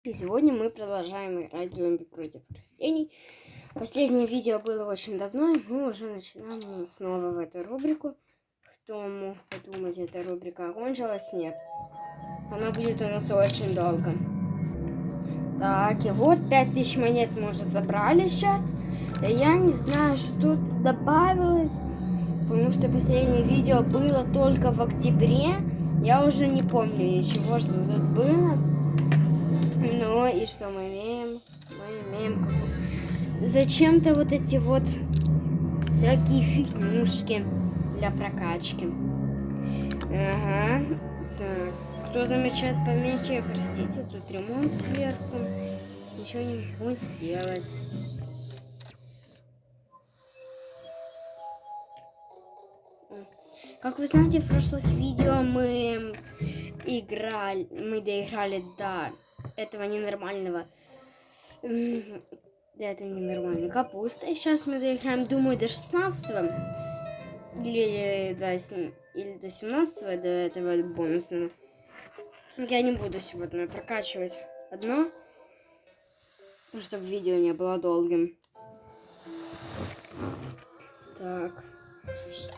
И сегодня мы продолжаем играть в зомби против растений. Последнее видео было очень давно, и мы уже начинаем снова в эту рубрику. Кто мог подумать, эта рубрика окончилась? Нет. Она будет у нас очень долго. Так, и вот 5000 монет мы уже забрали сейчас. Я не знаю, что тут добавилось, потому что последнее видео было только в октябре. Я уже не помню ничего, что тут было. Ну и что мы имеем? Мы имеем зачем-то вот эти вот всякие фигнюшки для прокачки. Ага. Так. Кто замечает помехи, простите, тут ремонт сверху. Ничего не могу сделать. Как вы знаете, в прошлых видео мы доиграли до этого ненормального. Да, это ненормально. Капуста. И сейчас мы доиграем, думаю, до 16-го. Или до 17-го, до этого бонусного. Я не буду сегодня прокачивать одно, чтобы видео не было долгим. Так.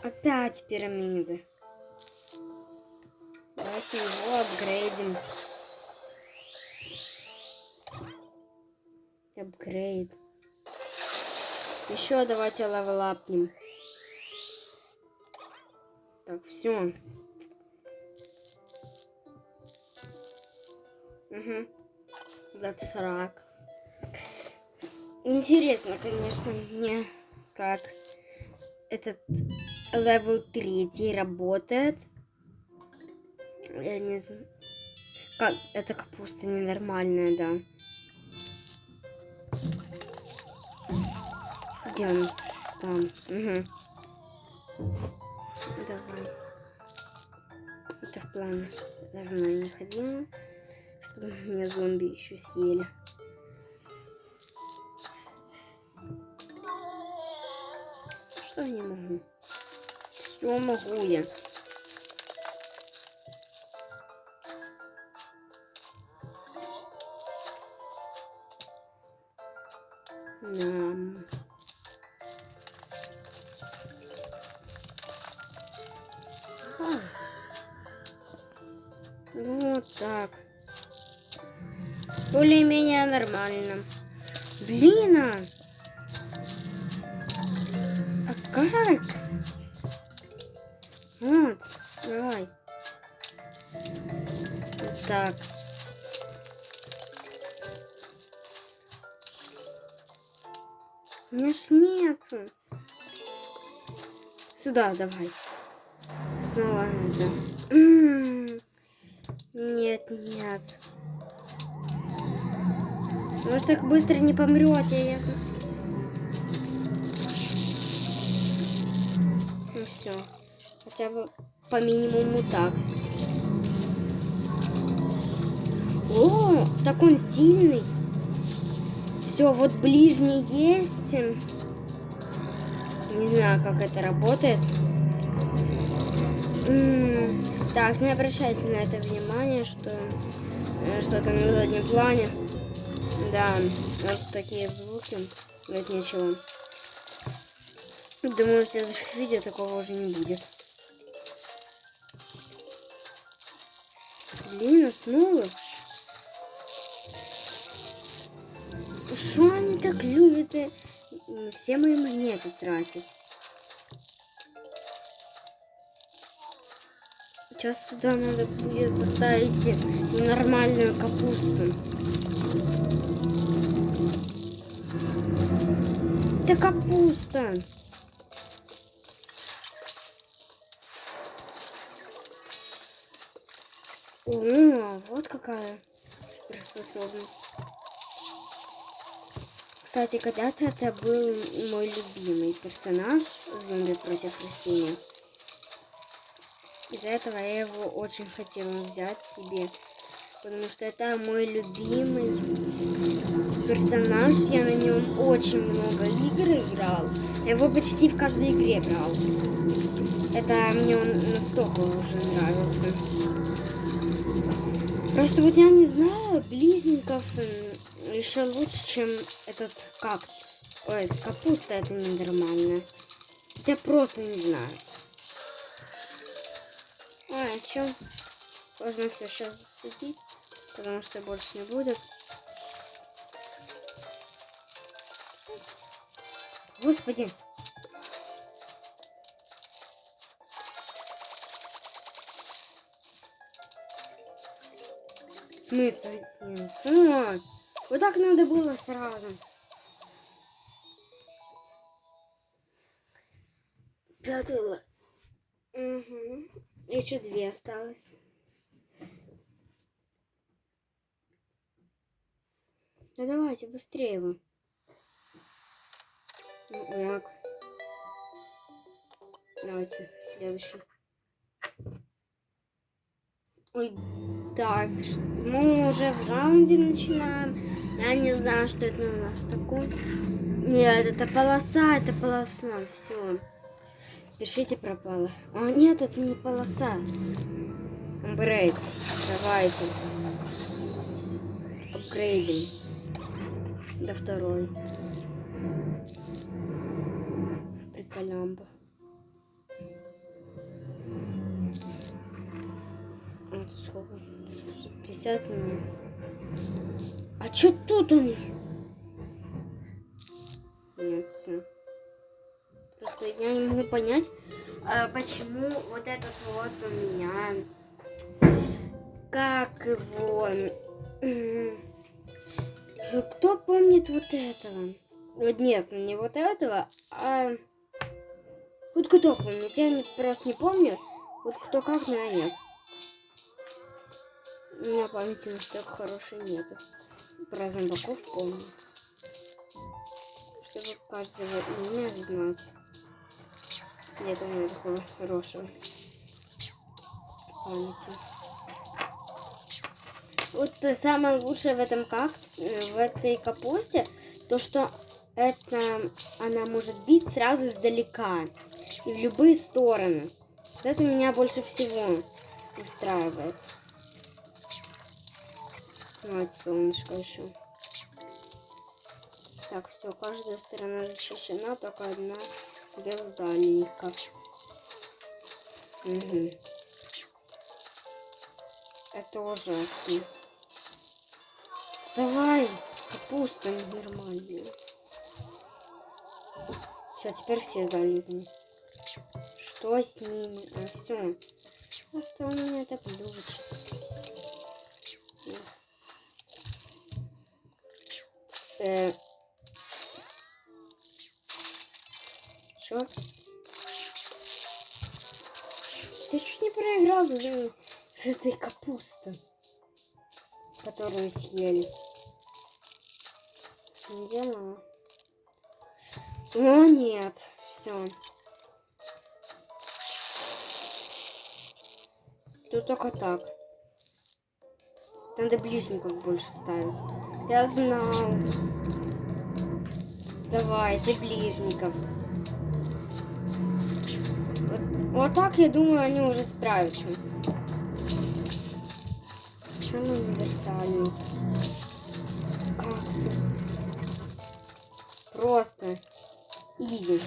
Опять пирамиды. Давайте его апгрейдим. Апгрейд. Еще давайте левелапнем. Так, все. Угу. Датсрак. Интересно, конечно, мне, как этот левел 3 работает. Я не знаю. Как? Это капуста ненормальная, да. Где он? Там. Угу. Давай. Это в плане. Давно я не ходила, чтобы меня зомби еще съели. Что я не могу? Все могу я. Вот так. Более-менее нормально. Блин, а как? Вот, давай. Вот так. У меня ж нету. Сюда давай. Снова это. Нет, нет. Может, так быстро не помрете, ясно? Ну все. Хотя бы по минимуму так. О, так он сильный. Все, вот ближний есть. Не знаю, как это работает. Так, не обращайте на это внимание, что что-то на заднем плане. Да, вот такие звуки. Но это ничего. Думаю, в следующих видео такого уже не будет. Блин, снова. Что они так любят все мои монеты тратить? Сейчас сюда надо будет поставить ненормальную капусту. Это капуста. О, вот какая суперспособность. Кстати, когда-то это был мой любимый персонаж в зомби против растений. Из-за этого я его очень хотела взять себе, потому что это мой любимый персонаж. Я на нем очень много игр играл. Я его почти в каждой игре брал. Это мне он настолько уже нравился. Просто вот я не знаю, близнюков еще лучше, чем этот кактус. Ой, это капуста, это ненормально. Я просто не знаю. А, все. Можно все сейчас засадить, потому что больше не будет. Господи. Смысл? О, вот так надо было сразу. Пятый. Угу. Еще 2 осталось. Ну давайте быстрее вы. Ну, ок. Давайте следующий. Ой, так, мы уже в раунде начинаем. Я не знаю, что это у нас такое. Нет, это полоса, все. Пишите, пропало. А, нет, это не полоса. Апгрейд. Давайте. Апгрейдим. До 2. Приколямба. Это сколько? 650 мне. А что тут у них? Нет, все. Просто я не могу понять, почему вот этот вот у меня, как его, кто помнит вот этого? Вот нет, не вот этого, а вот кто помнит? Я просто не помню, вот кто как, но я нет. У меня памяти настолько хорошей нету. Про зомбаков помнит. Чтобы каждого имя знать. Нет у меня такого хорошего памяти. Вот самое лучшее в этом в этой капусте, то что это она может бить сразу издалека и в любые стороны. Вот это меня больше всего устраивает. Вот солнышко еще. Так, все, каждая сторона защищена, только одна без дальников. Угу. Это ужасно. Давай, капуста нормальная. Все, теперь все дальники. Что с ними? А, все. А что у меня так глючит? Что? Ты чуть не проиграл с этой капустой, которую съели. Где мама? О, нет. Все. Тут только так. Надо ближников больше ставить. Я знал. Давайте ближников. Вот так, я думаю, они уже справятся. Самый универсальный. Кактус. Просто. Изи.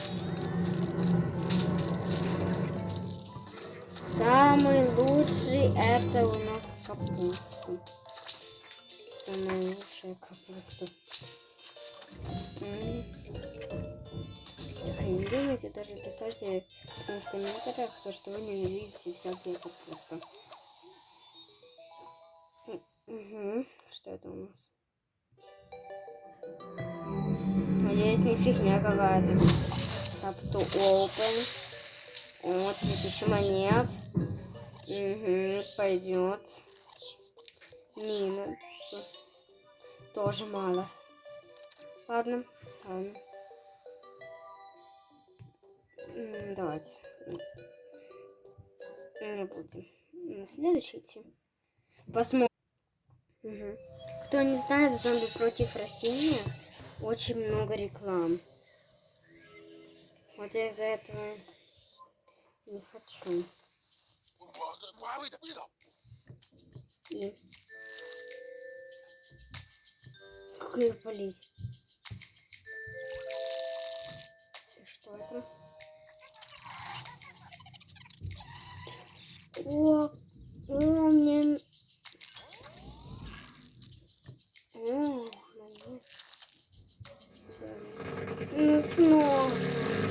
Самый лучший это у нас капуста. Самая лучшая капуста. Так, и не думайте даже писать в комментариях, то, что вы не видите всякие капусты. Угу. Что это у нас? Надеюсь, не фигня какая-то. Tap to open. Вот, 3000 монет. Угу, пойдет. Мина. Тоже мало. Ладно, ладно. Давайте. Не будем. На следующий идти. Посмотрим. Угу. Кто не знает, зомби против растения, очень много реклам. Вот я из-за этого не хочу. И Сколько их полить? И что это? Сколько? О, мне... О, монет. Ну, снова.